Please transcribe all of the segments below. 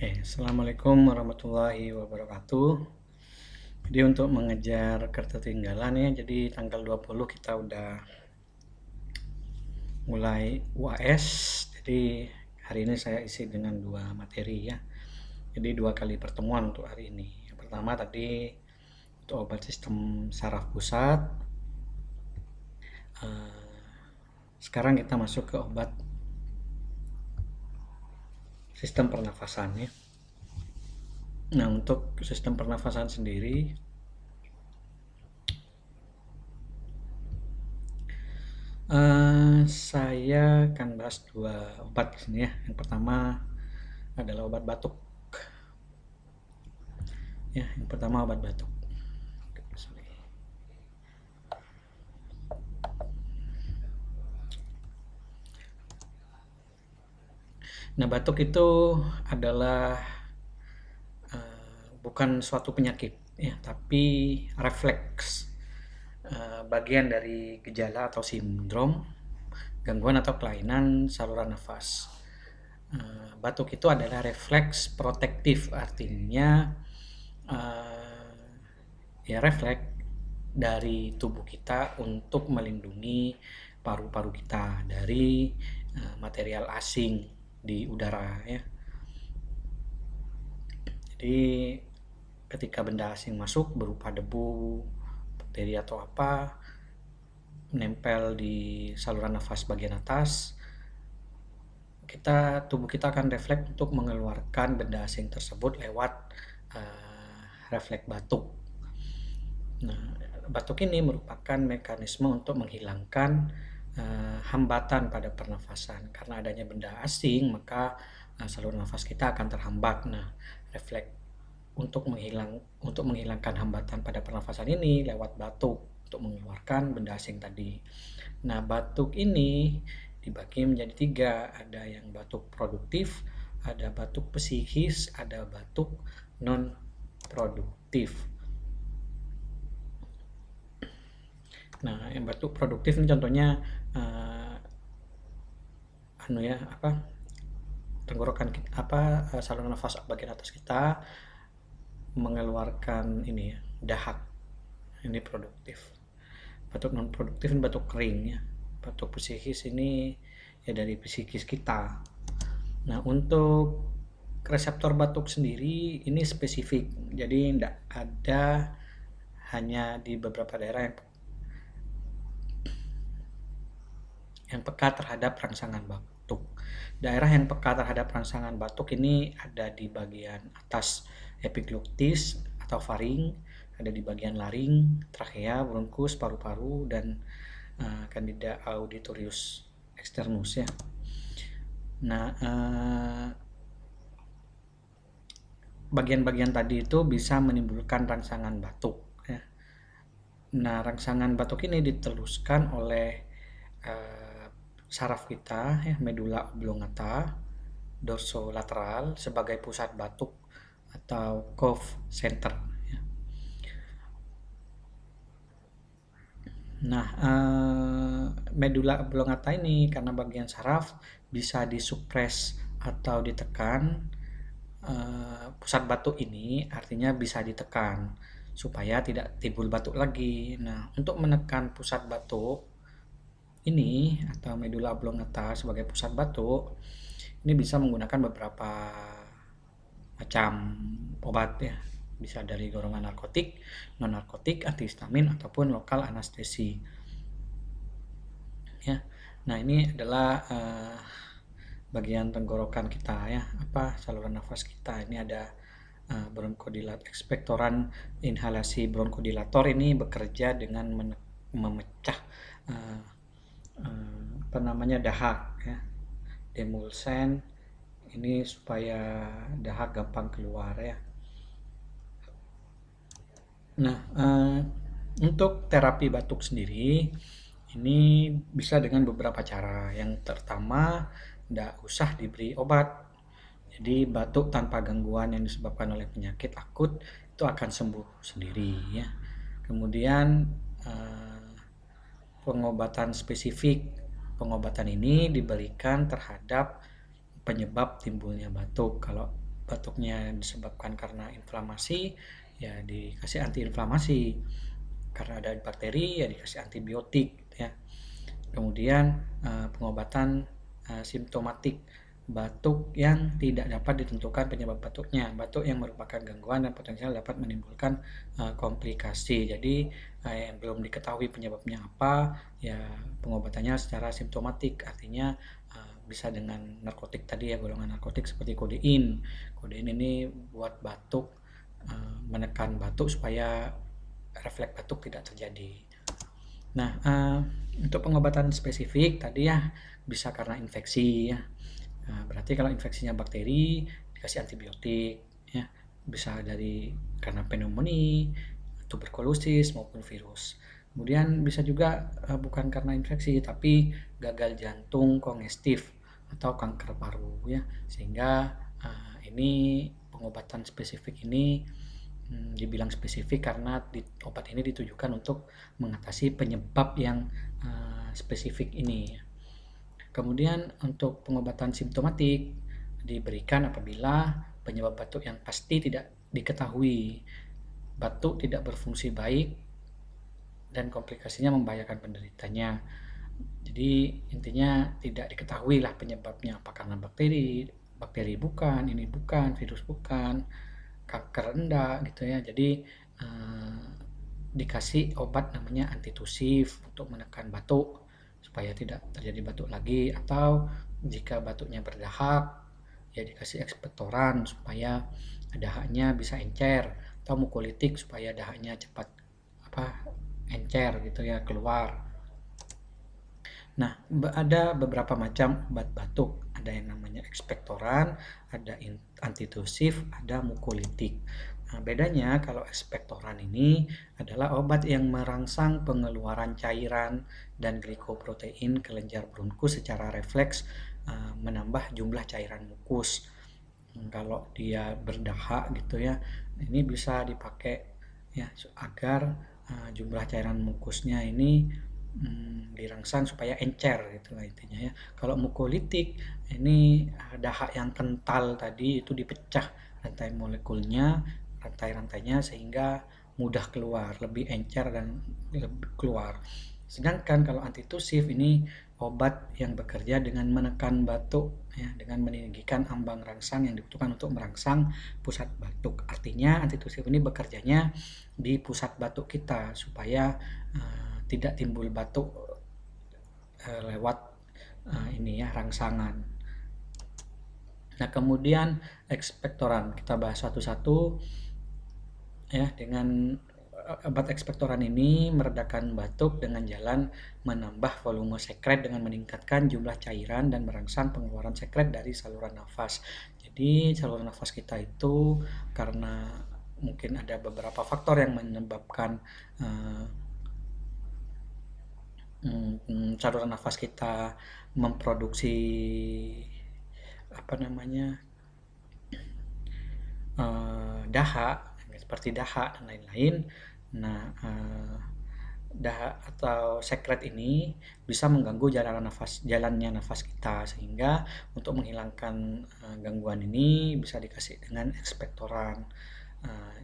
Assalamualaikum warahmatullahi wabarakatuh. Jadi untuk mengejar ketertinggalan ya, jadi tanggal 20 kita udah mulai UAS. Jadi hari ini saya isi dengan 2 materi ya. Jadi 2 kali pertemuan untuk hari ini. Yang pertama tadi untuk obat sistem saraf pusat. Sekarang kita masuk ke obat sistem pernafasan ya. Nah, untuk sistem pernafasan sendiri saya akan bahas 2 obat di sini ya. Yang pertama adalah obat batuk. Ya, yang pertama obat batuk. Nah, batuk itu adalah bukan suatu penyakit ya, tapi refleks, bagian dari gejala atau sindrom gangguan atau kelainan saluran nafas. Batuk itu adalah refleks protektif, artinya ya refleks dari tubuh kita untuk melindungi paru-paru kita dari material asing di udara ya. Jadi ketika benda asing masuk berupa debu, bakteri atau apa menempel di saluran nafas bagian atas, tubuh kita akan refleks untuk mengeluarkan benda asing tersebut lewat refleks batuk. Nah, batuk ini merupakan mekanisme untuk menghilangkan hambatan pada pernafasan. Karena adanya benda asing, maka saluran nafas kita akan terhambat. Nah, refleks untuk menghilangkan hambatan pada pernafasan ini lewat batuk untuk mengeluarkan benda asing tadi. Nah, batuk ini dibagi menjadi 3, ada yang batuk produktif, ada batuk psikis, ada batuk non produktif. Nah, yang batuk produktif ini contohnya tenggorokan saluran nafas bagian atas kita mengeluarkan ini ya, dahak. Ini produktif. Batuk non produktif ini batuk kering ya. Batuk psikis ini ya dari psikis kita. Nah, untuk reseptor batuk sendiri ini spesifik. Jadi tidak ada, hanya di beberapa daerah yang peka terhadap rangsangan batuk. Daerah yang peka terhadap rangsangan batuk ini ada di bagian atas epiglottis atau faring, ada di bagian laring, trakea, bronkus, paru-paru, dan candida auditorius externus ya. Nah, bagian-bagian tadi itu bisa menimbulkan rangsangan batuk ya. Nah, rangsangan batuk ini diteruskan oleh saraf kita ya, medula oblongata dorsolateral sebagai pusat batuk atau cough center ya. Nah, medula oblongata ini karena bagian saraf bisa disupres atau ditekan. Pusat batuk ini artinya bisa ditekan supaya tidak timbul batuk lagi. Nah, untuk menekan pusat batuk ini atau medula oblongata sebagai pusat batuk ini bisa menggunakan beberapa macam obat ya, bisa dari golongan narkotik, non narkotik, antihistamin ataupun lokal anestesi ya. Nah, ini adalah bagian tenggorokan kita ya, saluran nafas kita. Ini ada bronchodilator, ekspektoran inhalasi bronchodilator ini bekerja dengan memecah dahak ya, demulsen ini supaya dahak gampang keluar ya. Nah, untuk terapi batuk sendiri ini bisa dengan beberapa cara. Yang pertama, tidak usah diberi obat. Jadi batuk tanpa gangguan yang disebabkan oleh penyakit akut itu akan sembuh sendiri ya. Kemudian pengobatan spesifik. Pengobatan ini diberikan terhadap penyebab timbulnya batuk. Kalau batuknya disebabkan karena inflamasi, ya dikasih antiinflamasi. Karena ada bakteri, ya dikasih antibiotik, ya. Kemudian pengobatan simptomatik, batuk yang tidak dapat ditentukan penyebab batuknya, batuk yang merupakan gangguan dan potensial dapat menimbulkan komplikasi. Jadi yang belum diketahui penyebabnya apa, ya pengobatannya secara simptomatik, artinya bisa dengan narkotik tadi ya, golongan narkotik seperti kodein. Kodein ini buat batuk, menekan batuk supaya refleks batuk tidak terjadi. Nah, untuk pengobatan spesifik tadi ya bisa karena infeksi ya. Berarti kalau infeksinya bakteri dikasih antibiotik ya. Bisa karena pneumonia, tuberkulosis maupun virus. Kemudian bisa juga bukan karena infeksi tapi gagal jantung kongestif atau kanker paru ya. Sehingga ini pengobatan spesifik ini dibilang spesifik karena obat ini ditujukan untuk mengatasi penyebab yang spesifik ini. Kemudian untuk pengobatan simptomatik diberikan apabila penyebab batuk yang pasti tidak diketahui, batuk tidak berfungsi baik, dan komplikasinya membahayakan penderitanya. Jadi intinya tidak diketahui lah penyebabnya, apa karena bakteri bukan, ini bukan, virus bukan, kanker enggak gitu ya. Jadi dikasih obat namanya antitusif untuk menekan batuk supaya tidak terjadi batuk lagi, atau jika batuknya berdahak ya dikasih ekspektoran supaya dahaknya bisa encer, atau mukolitik supaya dahaknya cepat encer gitu ya, keluar. Nah, ada beberapa macam obat batuk. Ada yang namanya ekspektoran, ada antitusif, ada mukolitik. Nah, bedanya kalau ekspektoran ini adalah obat yang merangsang pengeluaran cairan dan glikoprotein kelenjar bronkus secara refleks, menambah jumlah cairan mukus. Kalau dia berdahak gitu ya, ini bisa dipakai ya agar jumlah cairan mukusnya ini dirangsang supaya encer gitu lah intinya ya. Kalau mukolitik ini dahak yang kental tadi itu dipecah rantai molekulnya, rantai-rantainya sehingga mudah keluar, lebih encer dan lebih keluar. Sedangkan kalau antitusif ini obat yang bekerja dengan menekan batuk ya, dengan meninggikan ambang rangsang yang dibutuhkan untuk merangsang pusat batuk. Artinya antitusif ini bekerjanya di pusat batuk kita supaya tidak timbul batuk lewat ini ya, rangsangan. Nah, kemudian ekspektoran kita bahas satu-satu ya. Dengan obat ekspektoran ini meredakan batuk dengan jalan menambah volume sekret dengan meningkatkan jumlah cairan dan merangsang pengeluaran sekret dari saluran nafas. Jadi saluran nafas kita itu karena mungkin ada beberapa faktor yang menyebabkan saluran nafas kita memproduksi dahak seperti dahak dan lain-lain. Nah, dahak atau sekret ini bisa mengganggu jalannya nafas kita, sehingga untuk menghilangkan gangguan ini bisa dikasih dengan ekspektoran.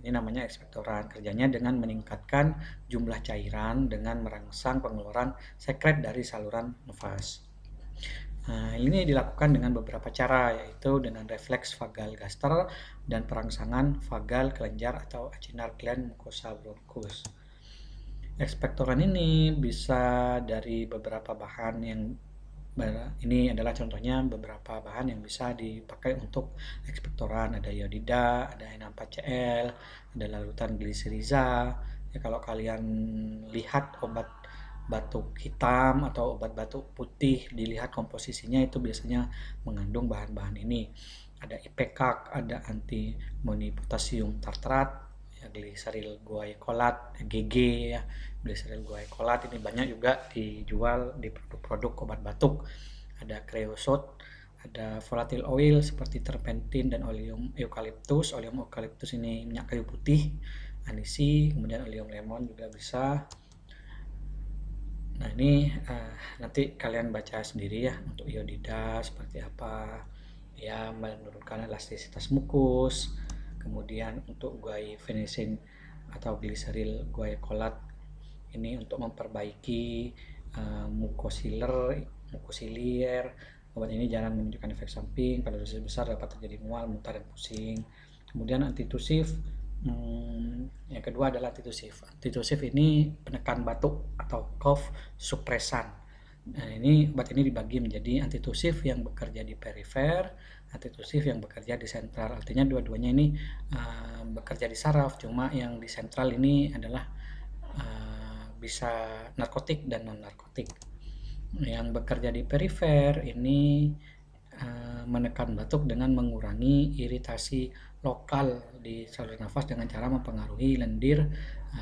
Ini namanya ekspektoran, kerjanya dengan meningkatkan jumlah cairan dengan merangsang pengeluaran sekret dari saluran nafas. Ini dilakukan dengan beberapa cara, yaitu dengan refleks vagal gaster dan perangsangan vagal kelenjar atau acinar gland mucosa bronchus. Ekspektoran ini bisa dari beberapa bahan yang ini adalah contohnya beberapa bahan yang bisa dipakai untuk ekspektoran. Ada iodida, ada N4Cl, ada larutan gliseriza. Ya, kalau kalian lihat obat batuk hitam atau obat batuk putih, dilihat komposisinya itu biasanya mengandung bahan-bahan ini. Ada ipecac, ada antimoni potasium tartrat, ya, gliseril guaicolat, GG ya, gliseril guaicolat ini banyak juga dijual di produk-produk obat batuk. Ada creosote, ada volatile oil seperti terpentin dan oleum eucalyptus. Oleum eucalyptus ini minyak kayu putih, anisi, kemudian oleum lemon juga bisa. Nah, ini nanti kalian baca sendiri ya untuk iodida seperti apa. ya menurunkan elastisitas mukus. Kemudian untuk guaifenesin atau gliseril guaicolat ini untuk memperbaiki mukosilier. Obat ini jarang menunjukkan efek samping, pada dosis besar dapat terjadi mual, muntah, dan pusing. Kemudian antitusif, yang kedua adalah antitusif. Antitusif ini penekan batuk atau cough supresan. Nah, ini obat ini dibagi menjadi antitusif yang bekerja di perifer, antitusif yang bekerja di sentral. Artinya dua-duanya ini bekerja di saraf, cuma yang di sentral ini adalah bisa narkotik dan non narkotik. Yang bekerja di perifer ini menekan batuk dengan mengurangi iritasi lokal di saluran nafas dengan cara mempengaruhi lendir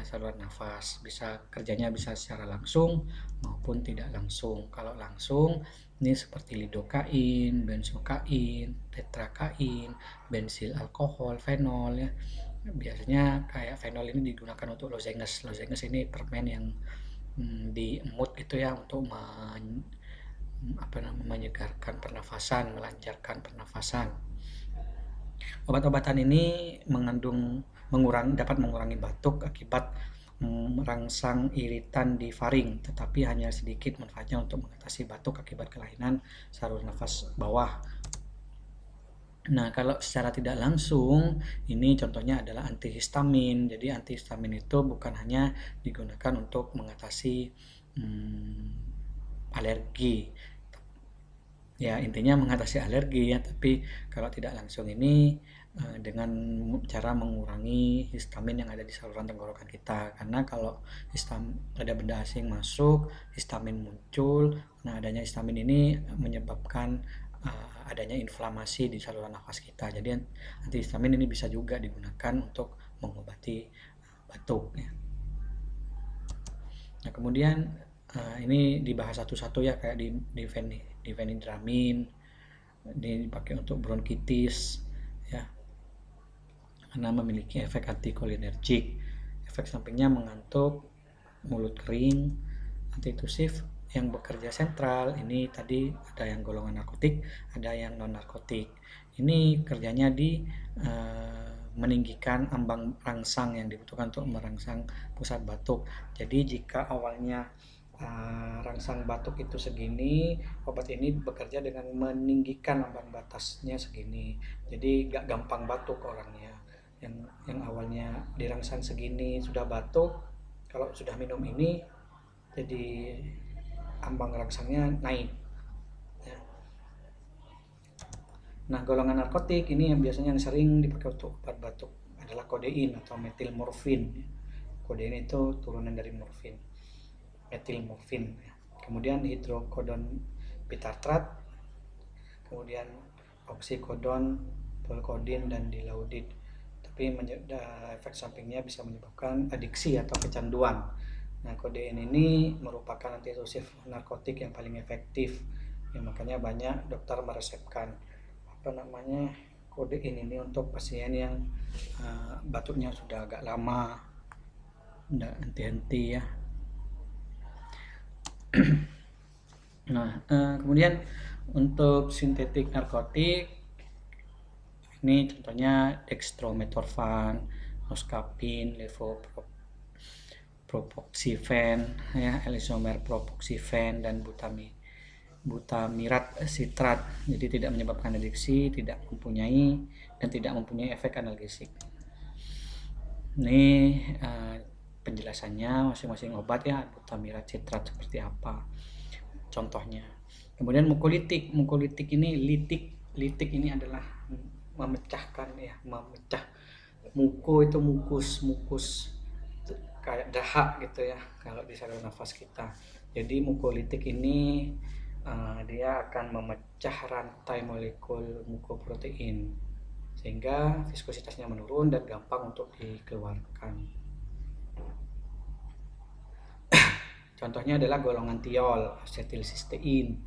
saluran nafas. Kerjanya bisa secara langsung maupun tidak langsung. Kalau langsung ini seperti lidokain, benzokain, tetrakain, bensil alkohol, fenol ya. Biasanya kayak fenol ini digunakan untuk lozenges. Lozenges ini permen yang diemut gitu ya untuk menyegarkan pernafasan, melancarkan pernafasan. Obat-obatan ini dapat mengurangi batuk akibat merangsang iritan di faring, tetapi hanya sedikit manfaatnya untuk mengatasi batuk akibat kelainan saluran nafas bawah. Nah, kalau secara tidak langsung, ini contohnya adalah antihistamin. Jadi antihistamin itu bukan hanya digunakan untuk mengatasi alergi. Ya, intinya mengatasi alergi ya, tapi kalau tidak langsung ini dengan cara mengurangi histamin yang ada di saluran tenggorokan kita. Karena kalau ada benda asing masuk, histamin muncul. Nah, adanya histamin ini menyebabkan adanya inflamasi di saluran nafas kita. Jadi antihistamin ini bisa juga digunakan untuk mengobati batuk ya. Nah, kemudian ini dibahas satu-satu ya, kayak difenidramin, ini dipakai untuk bronkitis ya, karena memiliki efek antikolinergik. Efek sampingnya mengantuk, mulut kering. Antitusif yang bekerja sentral ini tadi ada yang golongan narkotik, ada yang non narkotik. Ini kerjanya di meninggikan ambang rangsang yang dibutuhkan untuk merangsang pusat batuk. Jadi jika awalnya rangsang batuk itu segini, obat ini bekerja dengan meninggikan ambang batasnya segini. Jadi gak gampang batuk orangnya. Yang awalnya dirangsang segini sudah batuk, kalau sudah minum ini jadi ambang rangsangnya naik ya. Nah, golongan narkotik ini yang biasanya yang sering dipakai untuk obat batuk adalah kodein atau metilmorfin. Kodein itu turunan dari morfin, metilmorfin. Kemudian hidrokodon bitartrat, kemudian oksikodon, polkodin, dan dilaudid. Tapi efek sampingnya bisa menyebabkan adiksi atau kecanduan. Nah, kodein ini merupakan antitusif narkotik yang paling efektif. Ya, makanya banyak dokter meresepkan kodein ini untuk pasien yang batuknya sudah agak lama, tidak henti-henti ya. Nah, kemudian untuk sintetik narkotik ini contohnya dextrometorphan, noscapin, levopropoxifen ya, elisomer propoxifen, dan butamirat sitrat. Jadi tidak menyebabkan adiksi, tidak mempunyai efek analgesik. Ini penjelasannya masing-masing obat ya, butamirat sitrat seperti apa contohnya. Kemudian mukolitik ini litik ini adalah memecah muko itu mukus kayak dahak gitu ya kalau di saluran nafas kita. Jadi mukolitik ini dia akan memecah rantai molekul mukoprotein sehingga viskositasnya menurun dan gampang untuk dikeluarkan. Contohnya adalah golongan tiol, asetilsistein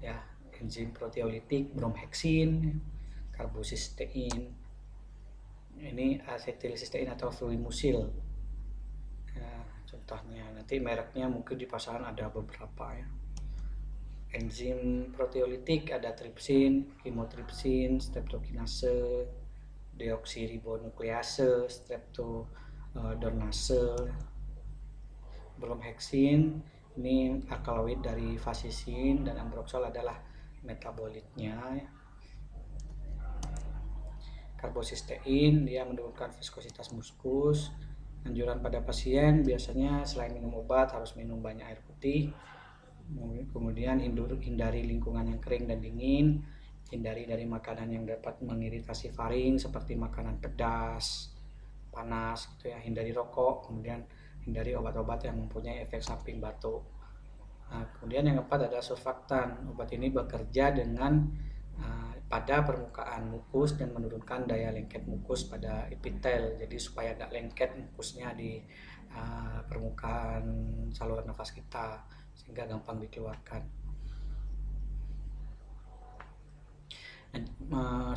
ya, enzim proteolitik bromheksin, karbosistein. Ini asetilsistein atau fluimusil. Contohnya nanti mereknya mungkin di pasaran ada beberapa ya. enzim proteolitik ada tripsin, chymotrypsin, streptokinase, deoksiribonuklease, streptodornase, bromheksin. Ini alkaloid dari fasisin, dan ambroxol adalah metabolitnya. Karbosistein, dia menurunkan viskositas muskus. Anjuran pada pasien biasanya selain minum obat harus minum banyak air putih. Kemudian hindari lingkungan yang kering dan dingin. Hindari dari makanan yang dapat mengiritasi faring seperti makanan pedas, panas gitu ya. Hindari rokok, kemudian hindari obat-obat yang mempunyai efek samping batuk. Nah, kemudian yang keempat adalah surfaktan. Obat ini bekerja pada permukaan mukus dan menurunkan daya lengket mukus pada epitel. Jadi supaya tidak lengket mukusnya di permukaan saluran nafas kita, sehingga gampang dikeluarkan.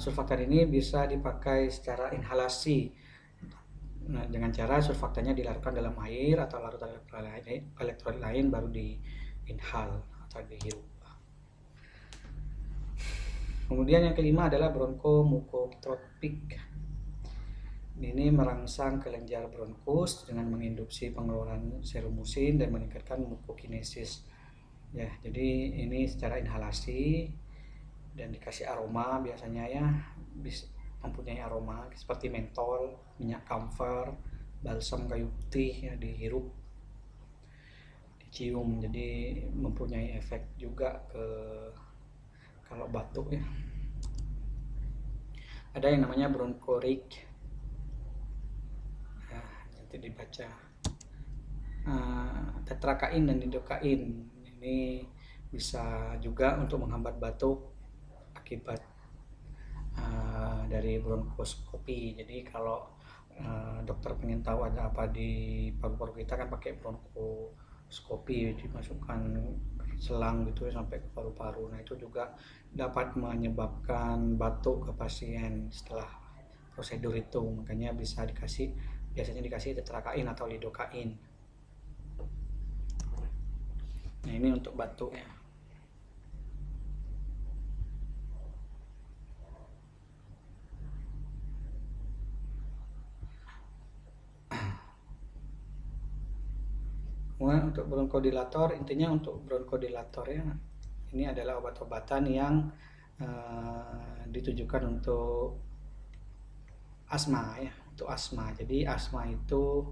Surfaktan ini bisa dipakai secara inhalasi. Nah, dengan cara surfaktannya dilarutkan dalam air atau larut elektrolit lain baru diinhal atau dihirup. Kemudian yang kelima adalah bronchomukotropik. Ini merangsang kelenjar bronkus dengan menginduksi pengeluaran serum musin dan meningkatkan mukokinesis. Ya, jadi ini secara inhalasi dan dikasih aroma biasanya ya, bisa mempunyai aroma seperti mentol, minyak kamfer, balsam kayu putih ya, dihirup, dicium, jadi mempunyai efek juga kalau batuk ya. Ada yang namanya bronchorik, ya, nanti dibaca. Tetrakain dan lidokain ini bisa juga untuk menghambat batuk akibat dari bronkoskopi. Jadi kalau dokter pengen tahu ada apa di paru-paru kita kan pakai bronkoskopi, dimasukkan selang gitu sampai ke paru-paru. Nah, itu juga dapat menyebabkan batuk ke pasien setelah prosedur itu. Makanya biasanya dikasih tetrakain atau lidokain. Nah, ini untuk batuk ya. Kemudian untuk bronkodilator, intinya untuk bronkodilator ya, ini adalah obat-obatan yang ditujukan untuk asma ya, untuk asma. Jadi asma itu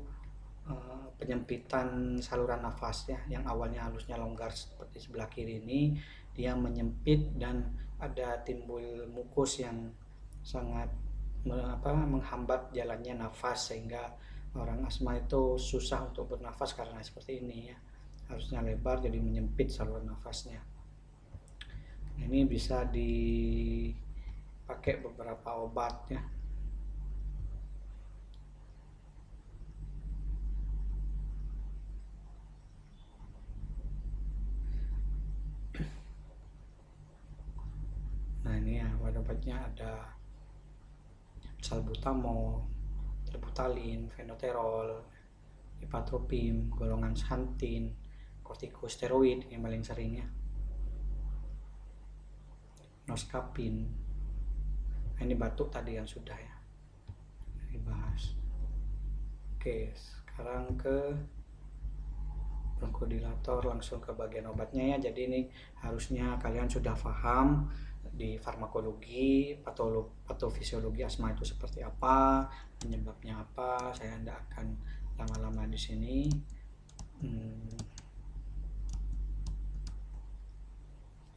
penyempitan saluran nafas ya, yang awalnya halusnya longgar seperti sebelah kiri ini, dia menyempit dan ada timbul mukus yang sangat menghambat jalannya nafas, sehingga orang asma itu susah untuk bernafas karena seperti ini ya, harusnya lebar jadi menyempit saluran nafasnya. Ini bisa dipakai beberapa obat ya. Nah, ini ya obat-obatnya ada salbutamol, terbutaline, fenoterol, ipatropin, golongan xantin, kortikosteroid yang paling seringnya, noscapin. Nah, ini batuk tadi yang sudah ya dibahas. Oke, sekarang ke bronkodilator, langsung ke bagian obatnya ya. Jadi ini harusnya kalian sudah paham di farmakologi, patofisiologi asma itu seperti apa, penyebabnya apa. Saya tidak akan lama-lama di sini.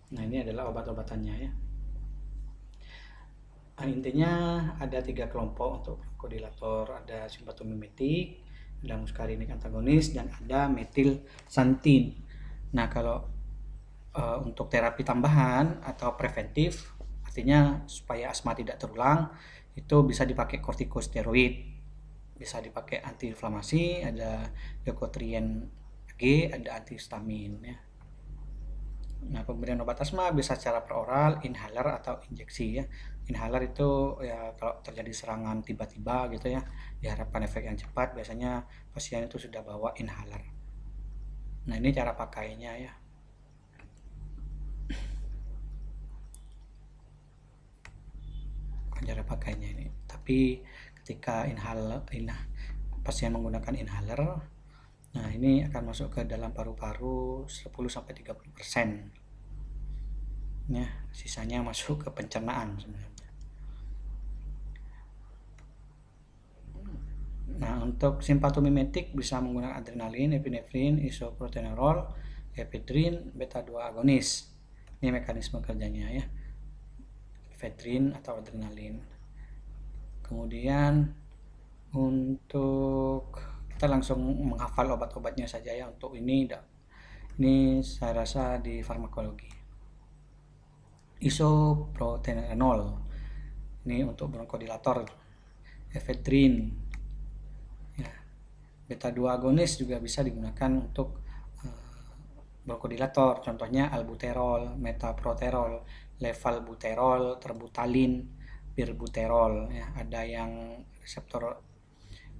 Nah, ini adalah obat-obatannya ya. Nah, intinya ada 3 kelompok untuk bronkodilator, ada simpatomimetik, ada muskarinik antagonis, dan ada metil xantin. Nah, kalau untuk terapi tambahan atau preventif, artinya supaya asma tidak terulang, itu bisa dipakai kortikosteroid, bisa dipakai antiinflamasi, ada leukotriene G, ada antihistamin ya. Nah, pemberian obat asma bisa secara peroral, inhaler atau injeksi ya. Inhaler itu ya kalau terjadi serangan tiba-tiba gitu ya, diharapkan efek yang cepat, biasanya pasien itu sudah bawa inhaler. Nah, ini cara pakainya ya. bukan cara pakainya ini. Tapi ketika pasien menggunakan inhaler, nah ini akan masuk ke dalam paru-paru 10-30%. Ya, sisanya masuk ke pencernaan sebenarnya. Nah, untuk simpatomimetik bisa menggunakan adrenalin, epinefrin, isoprotenolol, ephedrine, beta 2 agonis. Ini mekanisme kerjanya ya. Ephedrine atau adrenalin. Kemudian untuk kita langsung menghafal obat-obatnya saja ya. Untuk ini saya rasa di farmakologi. Isoprotenolol ini untuk bronkodilator, ephedrine ya. Beta 2 agonis juga bisa digunakan untuk bronkodilator, contohnya albuterol, metaproterol, levalbuterol, terbutalin, pirbuterol ya. Ada yang reseptor,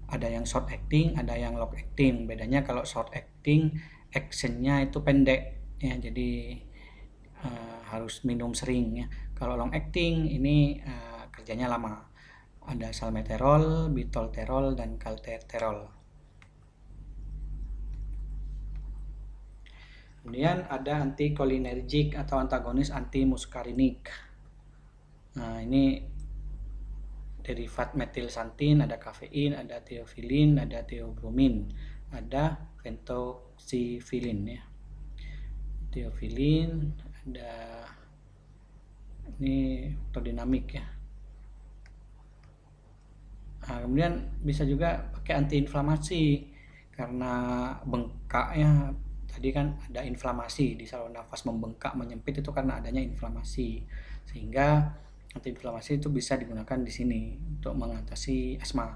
ada yang short acting, ada yang long acting. Bedanya kalau short acting actionnya itu pendek ya, jadi harus minum sering ya. Kalau long acting ini kerjanya lama. Ada salmeterol, bisolterol, dan kalterol. Kemudian ada antikolinergik atau antagonis antimuskarinik. Nah, ini derivat metilsantin, ada kafein, ada teofilin, ada teobromin, ada pentoxifilin ya. Teofilin, ada ini hemodinamik ya. Nah, kemudian bisa juga pakai antiinflamasi karena bengkak ya. Tadi kan ada inflamasi di saluran nafas, membengkak, menyempit itu karena adanya inflamasi. Sehingga antiinflamasi itu bisa digunakan di sini untuk mengatasi asma.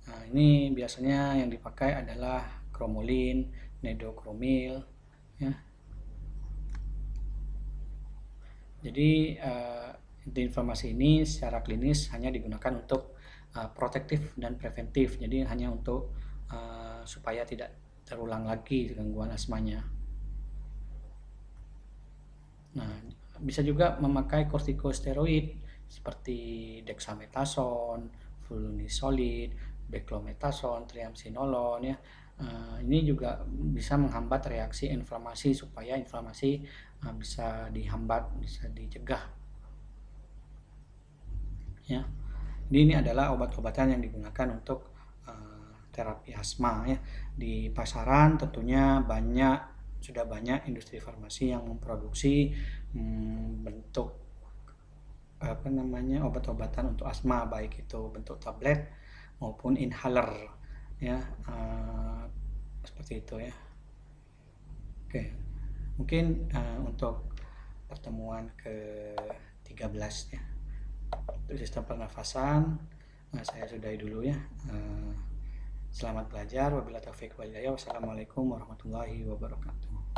Nah, ini biasanya yang dipakai adalah kromolin, nedokromil ya. Jadi antiinflamasi ini secara klinis hanya digunakan untuk protektif dan preventif. Jadi hanya untuk supaya tidak terulang lagi gangguan asmanya. Nah, bisa juga memakai kortikosteroid seperti dexamethasone, flunisolid, beclomethasone, triamcinolone ya. Ini juga bisa menghambat reaksi inflamasi supaya inflamasi bisa dihambat, bisa dicegah. Ya. Jadi ini adalah obat-obatan yang digunakan untuk terapi asma ya. Di pasaran tentunya sudah banyak industri farmasi yang memproduksi bentuk obat-obatan untuk asma, baik itu bentuk tablet maupun inhaler ya, seperti itu ya. Oke, mungkin untuk pertemuan ke-13 ya, untuk sistem pernafasan saya sudahi dulu ya. Selamat belajar. Wabillahi taufiq wal hidayah. Wassalamualaikum warahmatullahi wabarakatuh.